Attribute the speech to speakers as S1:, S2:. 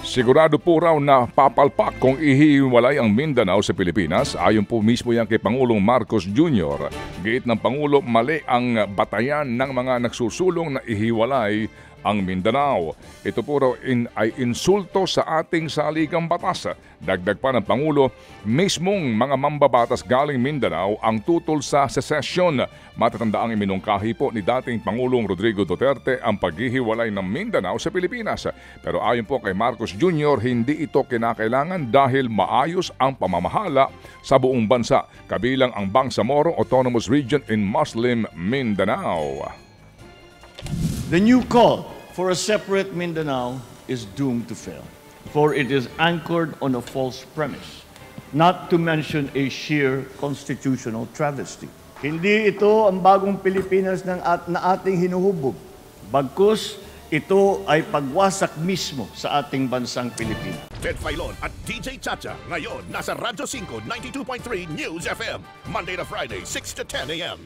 S1: Sigurado po raw na papalpak kung ihiwalay ang Mindanao sa Pilipinas. Ayon po mismo yan kay Pangulong Marcos Jr. Giit ng Pangulo, mali ang batayan ng mga nagsusulong na ihiwalay ang Mindanao. Ito po raw ay insulto sa ating saligang batas. Dagdag pa ng Pangulo, mismong mga mambabatas galing Mindanao ang tutol sa secession. Matatandaang iminungkahi po ni dating Pangulong Rodrigo Duterte ang paghihiwalay ng Mindanao sa Pilipinas. Pero ayon po kay Marcos Jr., hindi ito kinakailangan dahil maayos ang pamamahala sa buong bansa, kabilang ang Bangsamoro Autonomous Region in Muslim Mindanao.
S2: The new call for a separate Mindanao is doomed to fail, for it is anchored on a false premise, not to mention a sheer constitutional travesty. Hindi ito ang bagong Pilipinas na ating hinuhubog, bagkus ito ay pagwasak mismo sa ating bansang Pilipinas.
S3: Ted Filon at DJ Chacha ngayon nasa Radyo 5 92.3 News FM, Monday to Friday 6 to 10 a.m.